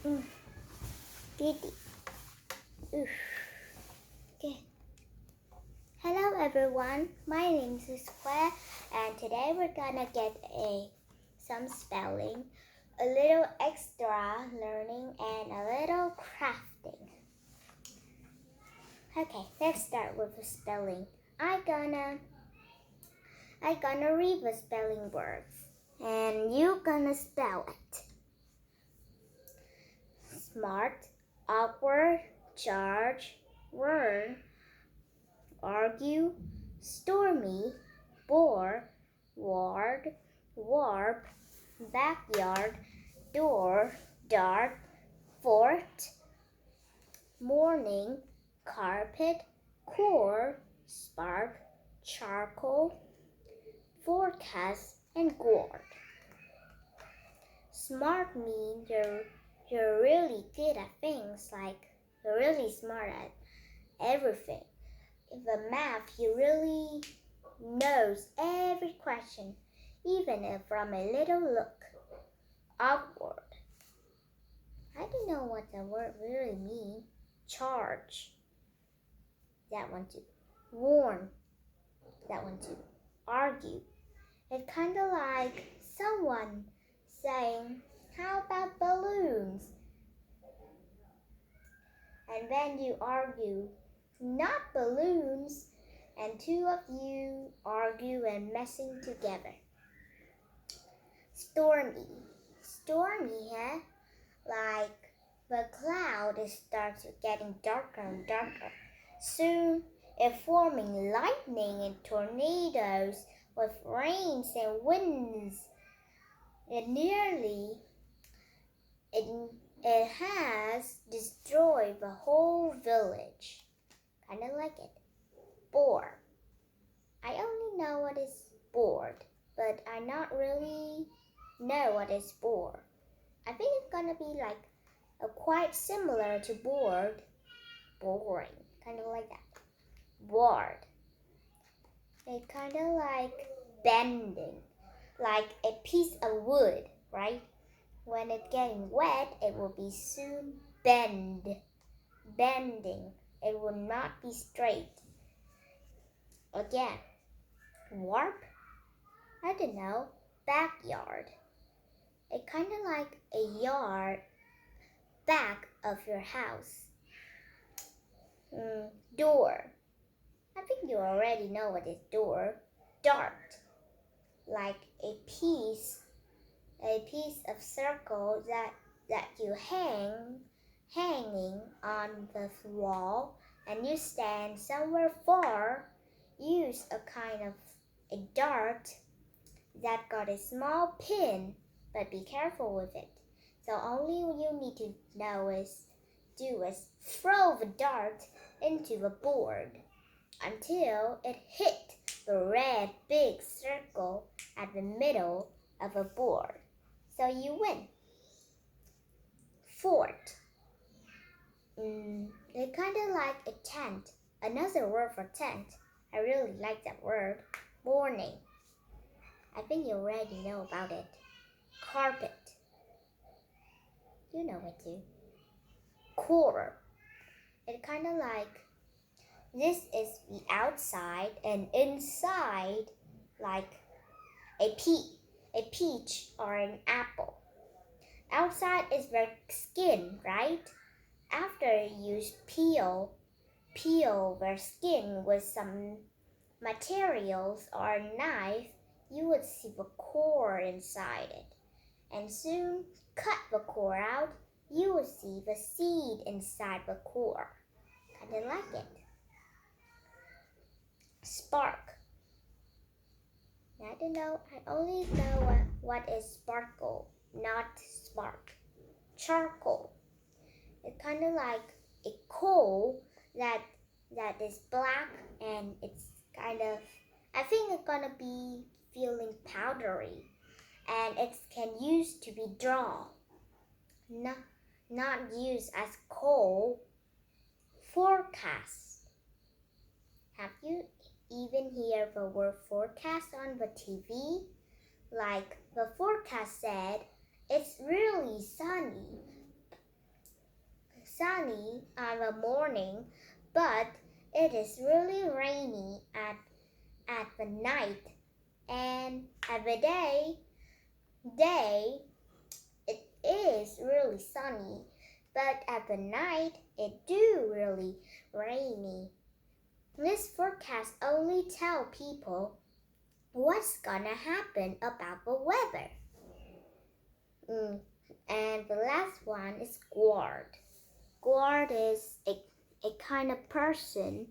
Kitty. Okay. Hello everyone, my name is Square and today we're gonna get some spelling, a little extra learning and a little crafting. Okay, let's start with the spelling. I gonna read the spelling words and you gonna spell it. Smart, awkward, charge, word, argue, stormy, bore, ward, warp, backyard, door, dart, fort, morning, carpet, core, spark, charcoal, forecast, and gourd. Smart means you're really good at things, like you're really smart at everything. The math, you really knows every question, even if from a little look. Awkward. I don't know what the word really means. Charge. That one too. Warn. That one too. Argue. It's kind of like someone saying, how about balloons? And then you argue, not balloons, and two of you argue and messing together. Stormy. Stormy, huh? Like the cloud starts getting darker and darker. Soon it forming lightning and tornadoes with rains and winds. It has destroyed the whole village. Kinda like it. Bore. I only know what is bored, but I not really know what is bore. I think it's gonna be like quite similar to bored, boring, kind of like that. Bored. It's kind of like bending, like a piece of wood, right? When it's getting wet, it will be soon bending. It will not be straight. Again, warp? I don't know. Backyard. It's kind of like a yard back of your house. Door. I think you already know what is door. Dart. Like a piece of circle that you hanging on the wall, and you stand somewhere far. Use a kind of a dart that got a small pin, but be careful with it. So only you need to know is throw the dart into the board until it hit the red big circle at the middle of a board. So you win. Fort. It's kind of like a tent. Another word for tent. I really like that word. Morning. I think you already know about it. Carpet. You know it too. Core. It's kind of like this is the outside and inside like a peach or an apple. Outside is the skin, right? After you peel the skin with some materials or a knife, you would see the core inside it. And soon cut the core out, you will see the seed inside the core. Kinda like it. Spark. I don't know, I only know what is sparkle, not spark. Charcoal. It's kind of like a coal that is black, and it's kind of, I think it's gonna be feeling powdery, and it can use to be drawn, not used as coal. Forecast. Have you even heard the word forecast on the TV? Like the forecast said, it's really sunny, sunny on the morning, but it is really rainy at the night. And at the day it is really sunny, but at the night it do really rainy. This forecast only tell people what's gonna happen about the weather. And the last one is guard. Guard is a kind of person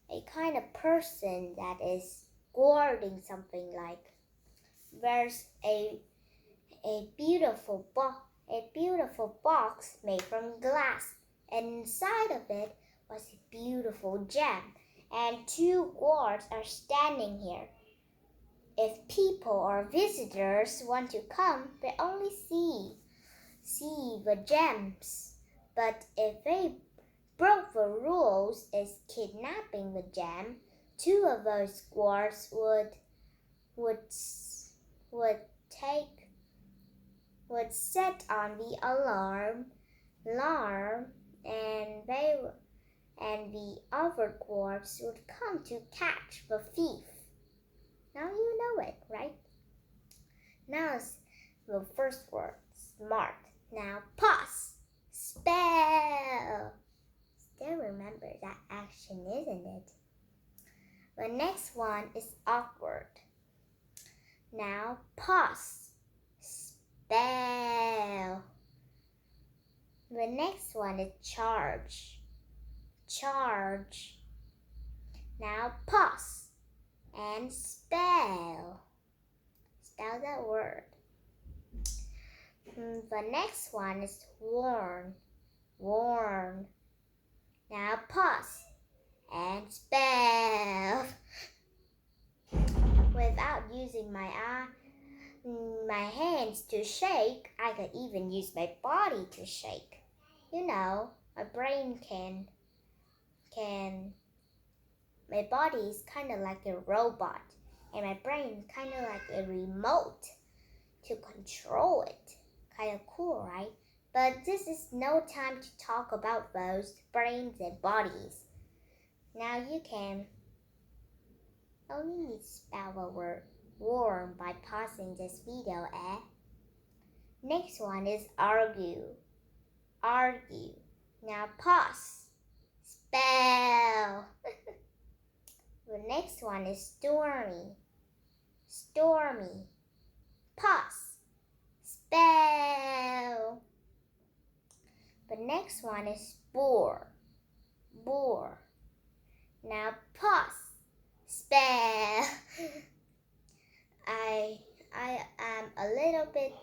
that is guarding something. Like there's a beautiful box made from glass, and inside of it was a beautiful gem, and two guards are standing here. If people or visitors want to come, they only see the gems. But if they broke the rules is kidnapping the gem, two of those guards would set on the alarm, and the other guards would come to catch the thief. Now you know it, right? Now it's the first word, smart. Now pause. Spell. Still remember that action, isn't it? The next one is awkward. Now pause. Spell. The next one is charge. Charge. Now pause and spell. Spell that word. The next one is warn. Warn. Now pause and spell. Without using my hands to shake, I could even use my body to shake. You know, my brain can my body is kind of like a robot, and my brain is kind of like a remote to control it. Kind of cool, right? But this is no time to talk about those brains and bodies. Now you can only need to spell the word warm by pausing this video, eh? Next one is argue. Argue. Now pause. Spell. The next one is stormy. Stormy. Pause. Spell. The next one is bore. Bore. Now pause. Spell. I am a little bit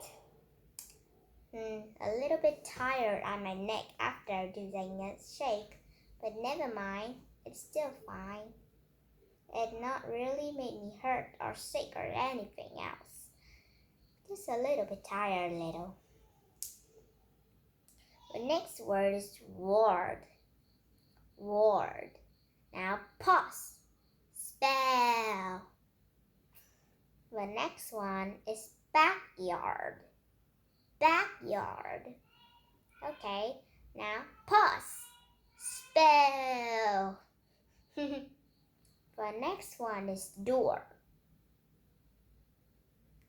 tired on my neck after doing a shake, but never mind, it's still fine. It not really made me hurt or sick or anything else. Just a little bit tired, little. The next word is ward. Ward. Now pause. Spell. The next one is backyard. Backyard. Okay, now pause. Spell. The next one is door.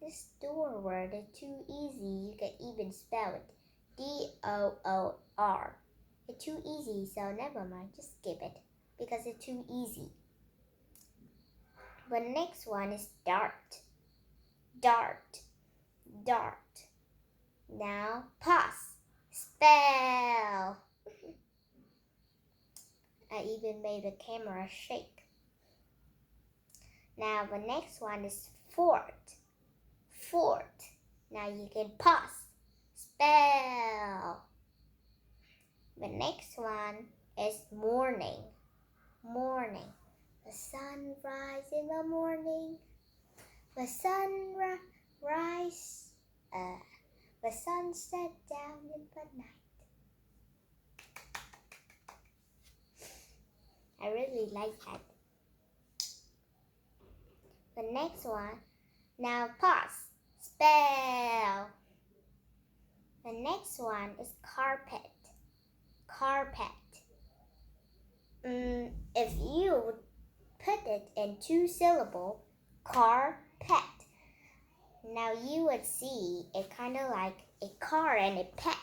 This door word is too easy. You can even spell it. D-O-O-R. It's too easy, so never mind. Just skip it because it's too easy. The next one is dart. Dart. Dart. Now pause. Spell. I even made the camera shake. Now the next one is fort. Fort. Now you can pause. Spell. The next one is morning. Morning. The sun rises in the morning. The sun rise. The sun set down in the night. I really like that. The next one. Now pause. Spell. The next one is carpet. carpet. If you would put it in 2-syllable, carpet, now you would see it kind of like a car and a pet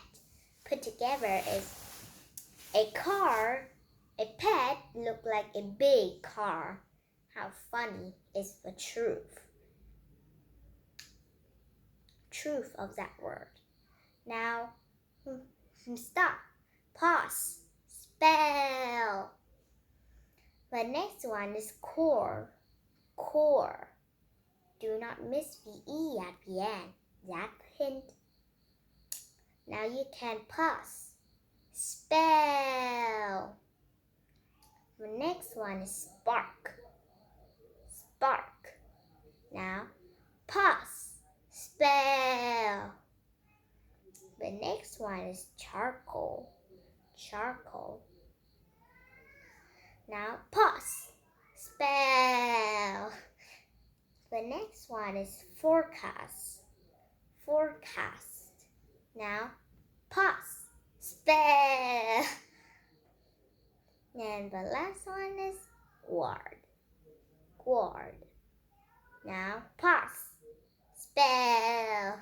put together is a car. A pet look like a big car. How funny is the truth of that word. Now, stop, pause, spell. The next one is core. Do not miss the E at the end. That hint. Now you can pause. Spell. The next one is spark. Now pause. Spell. The next one is charcoal. Now pause. Spell. The next one is forecast. Now pause. Spell. And the last one is gourd. Now pause. Spell.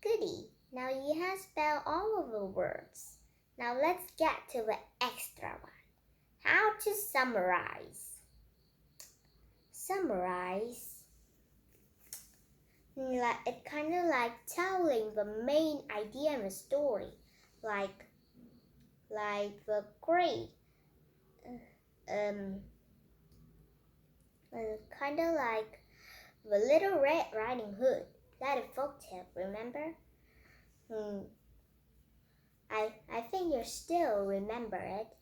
Goody. Now you have spelled all of the words. Now let's get to the extra one. How to summarize. It kind of like telling the main idea in the story, like the great, kind of like the Little Red Riding Hood. That a folktale, remember? I think you still remember it.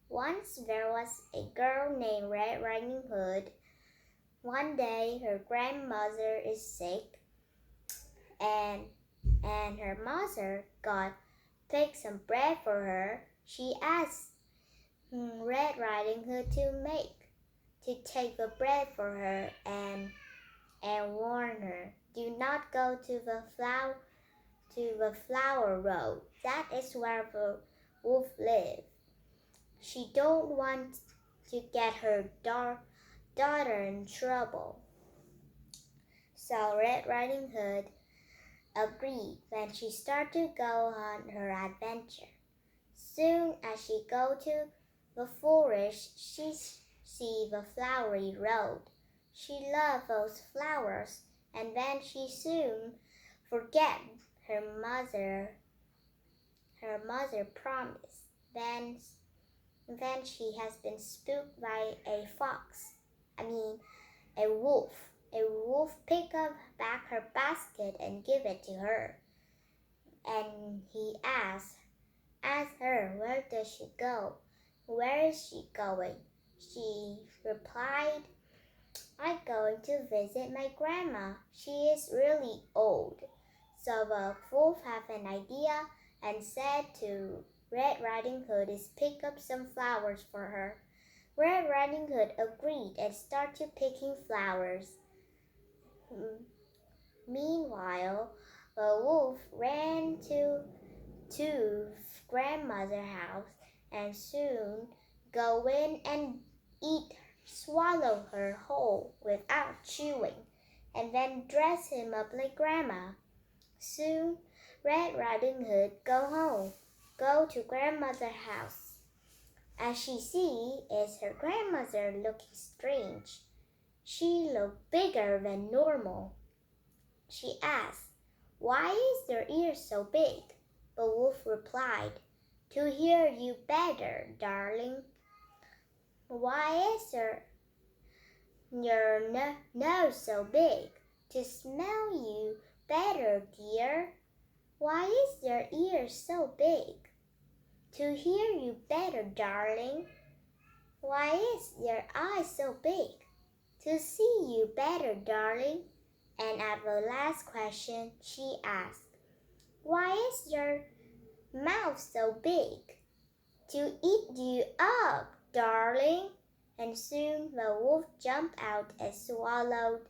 Once there was a girl named Red Riding Hood. One day her grandmother is sick, and her mother baked some bread for her. She asked Red Riding Hood to take the bread for her and warn her, do not go to the flower road. That is where the wolf lives. She don't want to get her daughter in trouble. So Red Riding Hood agreed. Then she started to go on her adventure. Soon as she go to the forest, she see the flowery road. She loved those flowers, and then she soon forget her promise. Then she has been spooked by a wolf. A wolf pick up back her basket and give it to her. And he asked her, where does she go? Where is she going? She replied, I'm going to visit my grandma. She is really old. So the wolf had an idea and said to Red Riding Hood is pick up some flowers for her. Red Riding Hood agreed and started picking flowers. Meanwhile, the wolf ran to grandmother's house and soon go in and swallow her whole without chewing, and then dress him up like grandma. Soon, Red Riding Hood go to grandmother's house. As she sees is her grandmother looking strange. She looked bigger than normal. She asked, why is your ear so big? The wolf replied, to hear you better, darling. Why is your nose so big? To smell you better, dear. Why is your ear so big? To hear you better, darling. Why is your eye so big? To see you better, darling. And at the last question, she asked, why is your mouth so big? To eat you up, darling. And soon the wolf jumped out and swallowed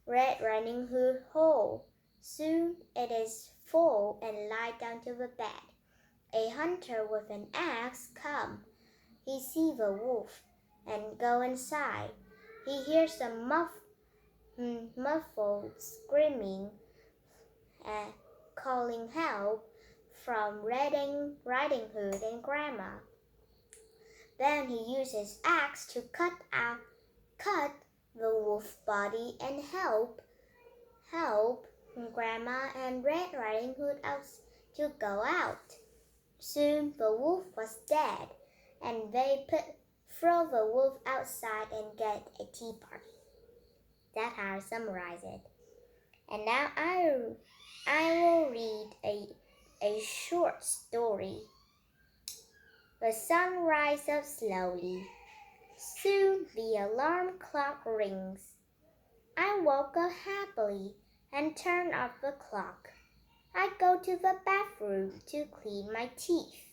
Red Riding Hood whole. Soon it is full and lie down to the bed. a hunter with an axe come. He sees the wolf and go inside. He hears some muffled screaming and calling help from Riding Hood and Grandma. Then he uses his axe to cut the wolf body and help Grandma and Red Riding Hood out to go out. Soon the wolf was dead, and they throw the wolf outside and get a tea party. That's how I summarize it. And now I will read a short story. The sun rises up slowly. Soon the alarm clock rings. I woke up happily and turned off the clock. I go to the bathroom to clean my teeth.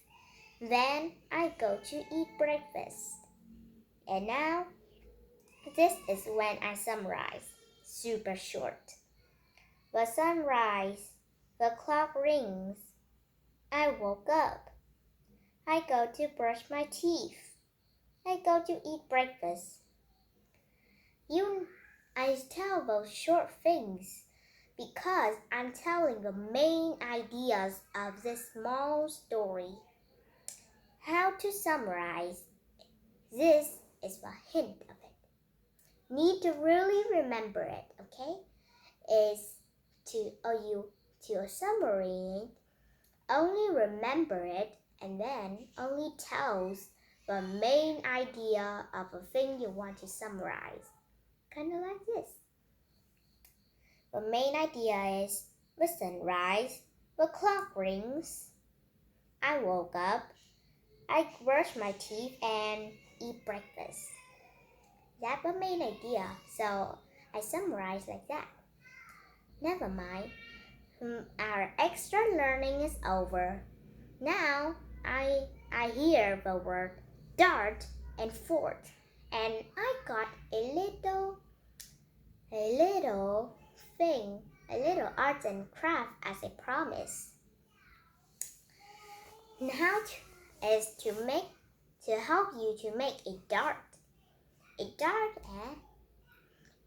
Then I go to eat breakfast. And now, this is when I summarize. Super short. The sun rises. The clock rings. I woke up. I go to brush my teeth. I go to eat breakfast. I tell those short things because I'm telling the main ideas of this small story. How to summarize? This is the hint of it. Need to really remember it, okay? Is to summary, only remember it and then only tells the main idea of a thing you want to summarize. Kind of like this. The main idea is the sun rises, the clock rings. I woke up. I brush my teeth and eat breakfast. That's the main idea, so I summarize like that. Never mind. Our extra learning is over. Now I hear the word dart and fort, and I got a little thing, a little arts and craft as a promise. Now is to help you to make a dart. A dart,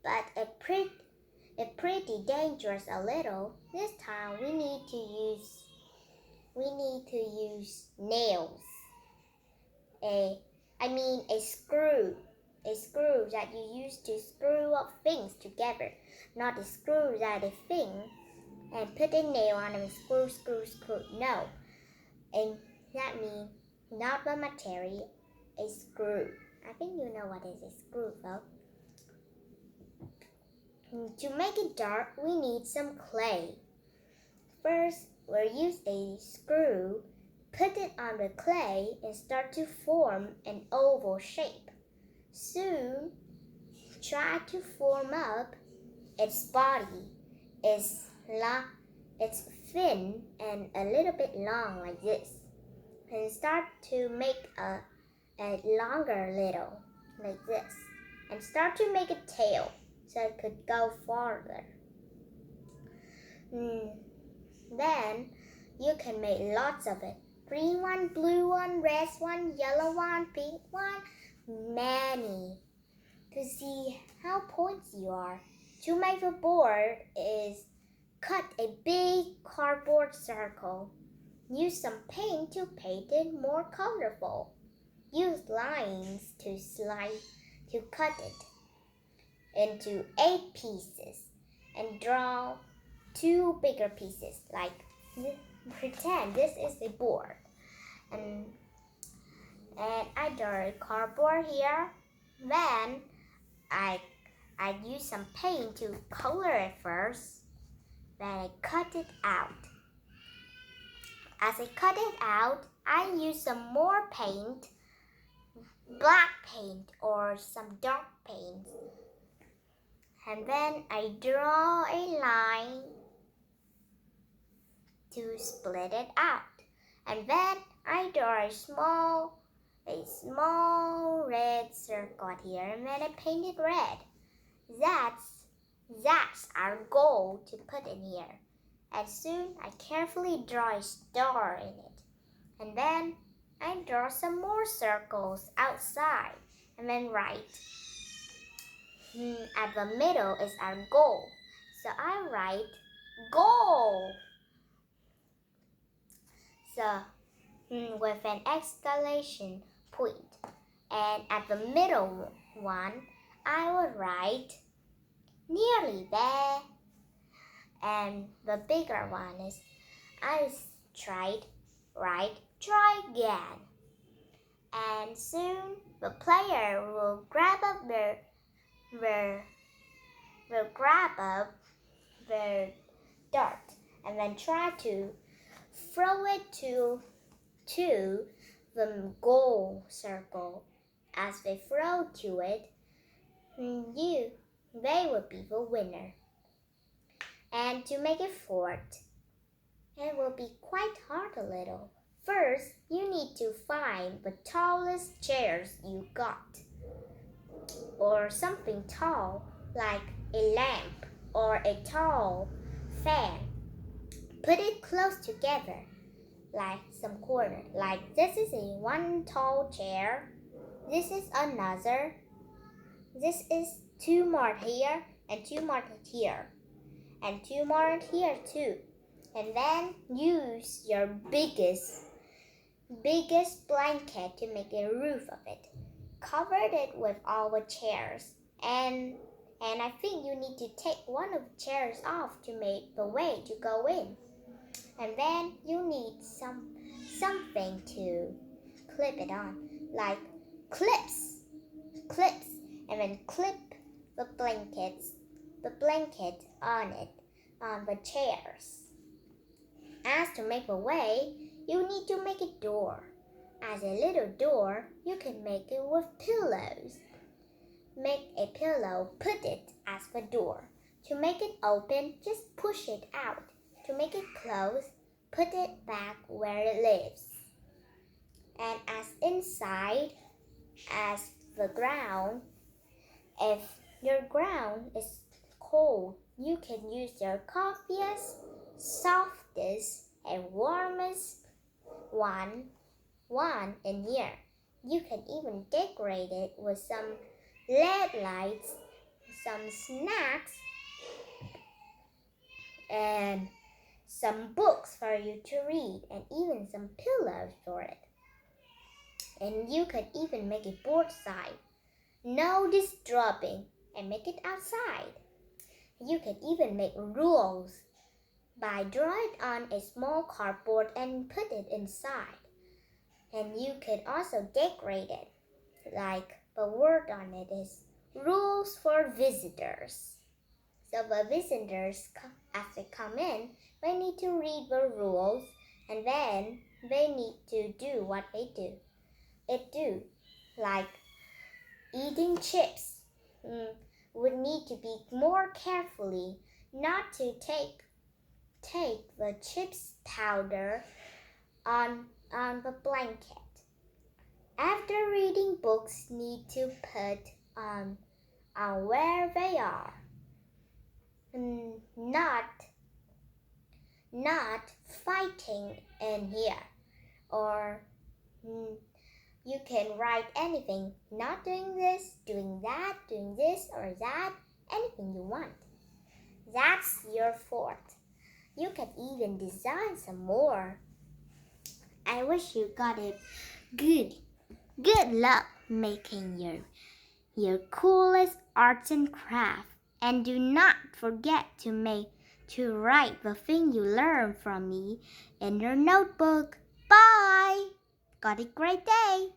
but a pretty dangerous a little. This time we need to use nails. A screw. A screw that you use to screw up things together. Not a screw that a thing and put a nail on and screw. No. And that means not the material, a screw. I think you know what is a screw though. To make a dart, we need some clay. First, we'll use a screw, put it on the clay, and start to form an oval shape. Soon, try to form up its body. It's thin and a little bit long like this. And start to make a longer little like this. And start to make a tail so it could go farther. Then you can make lots of it. Green one, blue one, red one, yellow one, pink one, many. To see how points you are. To make the board is cut a big cardboard circle. Use some paint to paint it more colorful. Use lines to cut it into 8 pieces and draw 2 bigger pieces. Like pretend this is a board, and I draw a cardboard here. Then I use some paint to color it first. Then I cut it out. As I cut it out, I use some more paint, black paint or some dark paint. And then I draw a line to split it out. And then I draw a small red circle here, and then I paint it red. That's our goal to put in here. And soon I carefully draw a star in it. And then I draw some more circles outside and then write. At the middle is our goal. So I write goal. So with an exclamation point. And at the middle one, I will write nearly there. And the bigger one is I try again. And soon the player will grab up their dart and then try to throw it to the goal circle. As they throw to it, they will be the winner. And to make it fort, it will be quite hard a little. First, you need to find the tallest chairs you got, or something tall like a lamp or a tall fan. Put it close together, like some corner. Like this is a one tall chair. This is another. This is two more here and two more here. And two more here too. And then use your biggest blanket to make a roof of it. Covered it with all the chairs. And I think you need to take one of the chairs off to make the way to go in. And then you need something to clip it on, like clips. And then clip the blanket on it, on the chairs. As to make a way, you need to make a door. As a little door, you can make it with pillows. Make a pillow, put it as the door. To make it open, just push it out. To make it close, put it back where it lives. And as inside, as the ground, if your ground is cold, you can use your comfiest, softest, and warmest one in here. You can even decorate it with some LED lights, some snacks, and some books for you to read, and even some pillows for it. And you could even make a board sign. No disturbing, and make it outside. You can even make rules by drawing it on a small cardboard and put it inside. And you could also decorate it, like the word on it is rules for visitors. So the visitors, as they come in, they need to read the rules, and then they need to do what they do. Like eating chips. Would need to be more carefully not to take the chips powder on the blanket. After reading books, need to put on where they are. Not fighting in here. Or you can write anything, not doing this, doing that, doing this or that, anything you want. That's your fort. You can even design some more. I wish you got it good. Good luck making your coolest arts and crafts. And do not forget to write the thing you learned from me in your notebook. Bye! Got a great day!